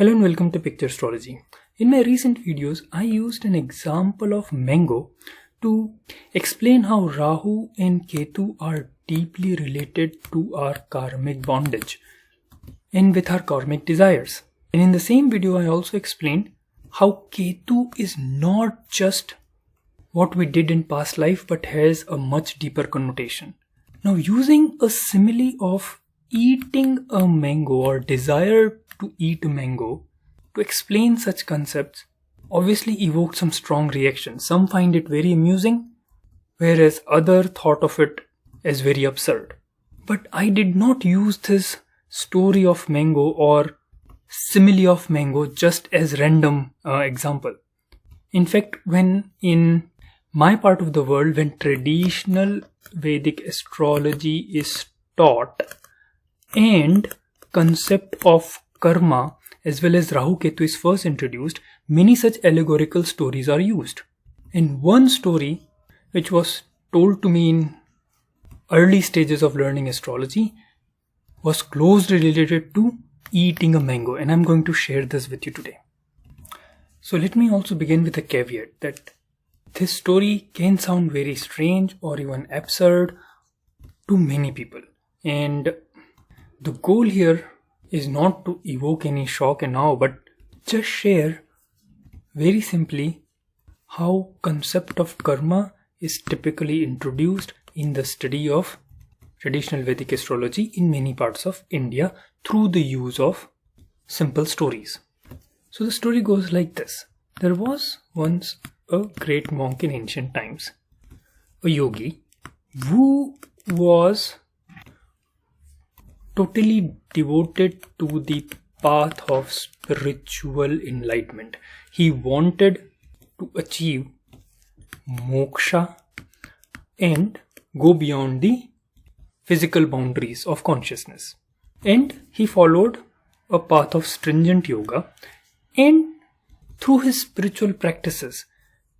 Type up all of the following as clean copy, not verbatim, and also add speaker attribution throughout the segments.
Speaker 1: Hello and welcome to Picture Astrology. In my recent videos, I used an example of mango to explain how Rahu and Ketu are deeply related to our karmic bondage and with our karmic desires. And in the same video, I also explained how Ketu is not just what we did in past life but has a much deeper connotation. Now, using a simile of eating a mango or desire to eat a mango to explain such concepts obviously evoked some strong reactions. Some find it very amusing, whereas others thought of it as very absurd. But I did not use this story of mango or simile of mango just as random example. In fact, when in my part of the world, when traditional Vedic astrology is taught and concept of karma as well as Rahu Ketu is first introduced, many such allegorical stories are used. And one story which was told to me in early stages of learning astrology was closely related to eating a mango, and I'm going to share this with you today. So let me also begin with a caveat that this story can sound very strange or even absurd to many people, and the goal here is not to evoke any shock and awe, but just share very simply how concept of karma is typically introduced in the study of traditional Vedic astrology in many parts of India through the use of simple stories. So the story goes like this. There was once a great monk in ancient times, a yogi, who was totally devoted to the path of spiritual enlightenment. He wanted to achieve moksha and go beyond the physical boundaries of consciousness. And he followed a path of stringent yoga, and through his spiritual practices,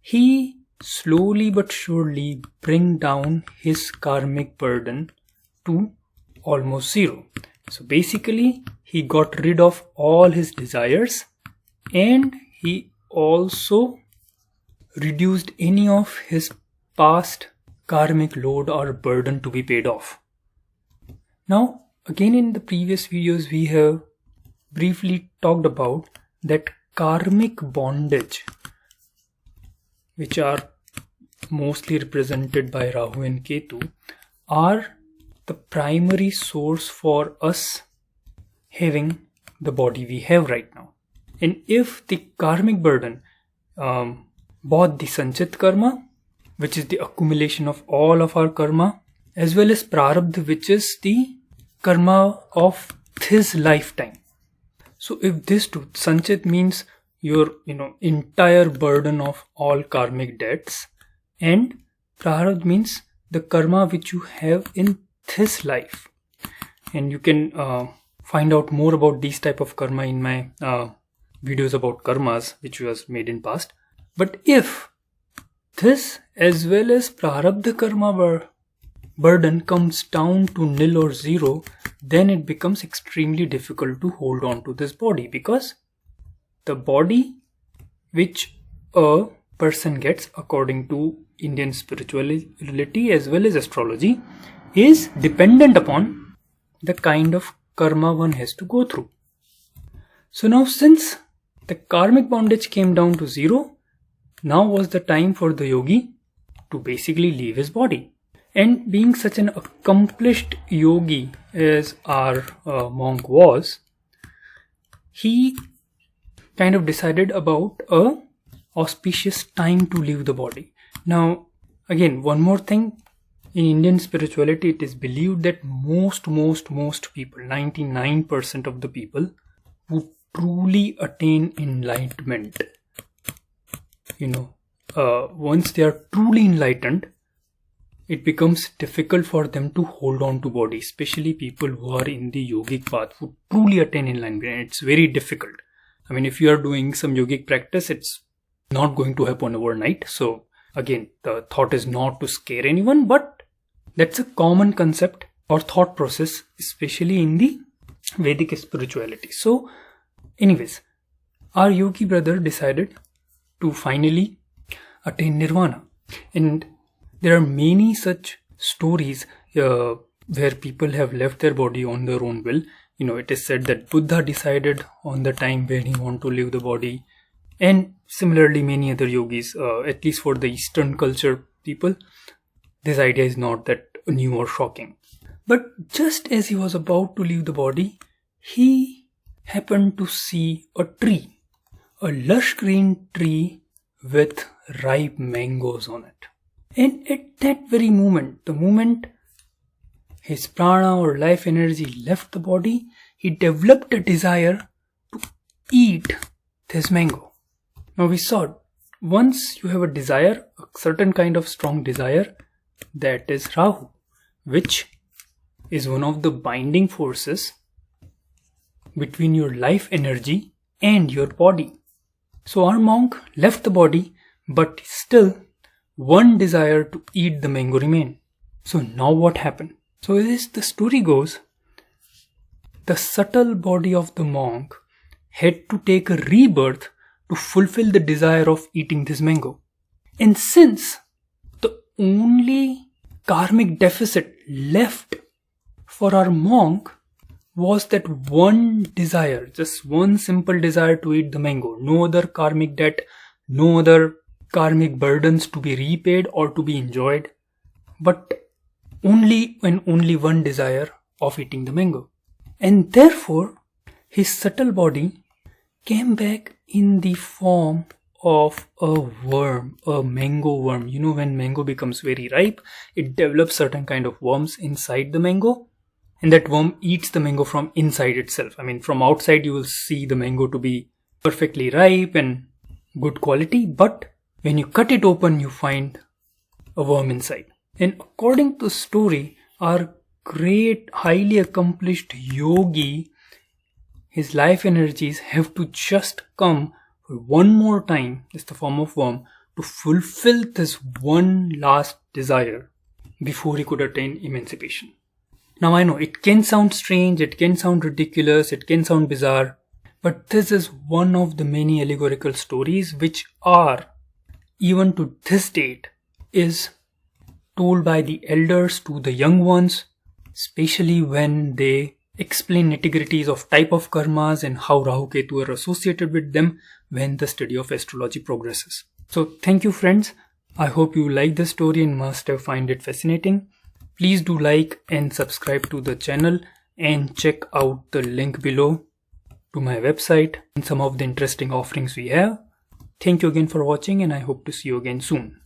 Speaker 1: he slowly but surely bring down his karmic burden to almost zero. So basically, he got rid of all his desires and he also reduced any of his past karmic load or burden to be paid off. Now, again in the previous videos, we have briefly talked about that karmic bondage, which are mostly represented by Rahu and Ketu, are the primary source for us having the body we have right now. And if the karmic burden, both the sanchit karma, which is the accumulation of all of our karma, as well as prarabdha, which is the karma of this lifetime. So if this two, sanchit means your entire burden of all karmic debts, and prarabdha means the karma which you have in this life. And you can find out more about these type of karma in my videos about karmas which was made in past. But if this as well as prarabdha karma burden comes down to nil or zero, then it becomes extremely difficult to hold on to this body, because the body which a person gets according to Indian spirituality as well as astrology is dependent upon the kind of karma one has to go through. So now, since the karmic bondage came down to zero, now was the time for the yogi to basically leave his body. And being such an accomplished yogi as our monk was, he kind of decided about a auspicious time to leave the body. Now, again, one more thing. In Indian spirituality, it is believed that most people, 99% of the people who truly attain enlightenment, once they are truly enlightened, it becomes difficult for them to hold on to body, especially people who are in the yogic path, who truly attain enlightenment. It's very difficult. I mean, if you are doing some yogic practice, it's not going to happen overnight. So again, the thought is not to scare anyone, but that's a common concept or thought process, especially in the Vedic spirituality. So anyways, our yogi brother decided to finally attain nirvana. And there are many such stories where people have left their body on their own will. It is said that Buddha decided on the time when he wanted to leave the body, and similarly many other yogis, at least for the Eastern culture people, this idea is not that new or shocking. But just as he was about to leave the body, he happened to see a tree, a lush green tree with ripe mangoes on it. And at that very moment, the moment his prana or life energy left the body, he developed a desire to eat this mango. Now we saw, once you have a desire, a certain kind of strong desire, that is Rahu, which is one of the binding forces between your life energy and your body. So our monk left the body, but still one desire to eat the mango remained. So now what happened? So as the story goes, the subtle body of the monk had to take a rebirth to fulfill the desire of eating this mango. And since the only karmic deficit left for our monk was that one desire, just one simple desire to eat the mango, no other karmic debt, no other karmic burdens to be repaid or to be enjoyed, but only one desire of eating the mango. And therefore, his subtle body came back in the form of a worm, a mango worm. When mango becomes very ripe, it develops certain kind of worms inside the mango, and that worm eats the mango from inside itself. From outside you will see the mango to be perfectly ripe and good quality, but when you cut it open, you find a worm inside. And according to the story, our great, highly accomplished yogi, his life energies have to just come one more time, is the form of worm, to fulfill this one last desire before he could attain emancipation. Now I know it can sound strange, it can sound ridiculous, it can sound bizarre, but this is one of the many allegorical stories which are, even to this date, is told by the elders to the young ones, especially when they explain nitty-gritties of type of karmas and how Rahu Ketu are associated with them when the study of astrology progresses. So thank you friends. I hope you like the story and must have find it fascinating. Please do like and subscribe to the channel and check out the link below to my website and some of the interesting offerings we have. Thank you again for watching, and I hope to see you again soon.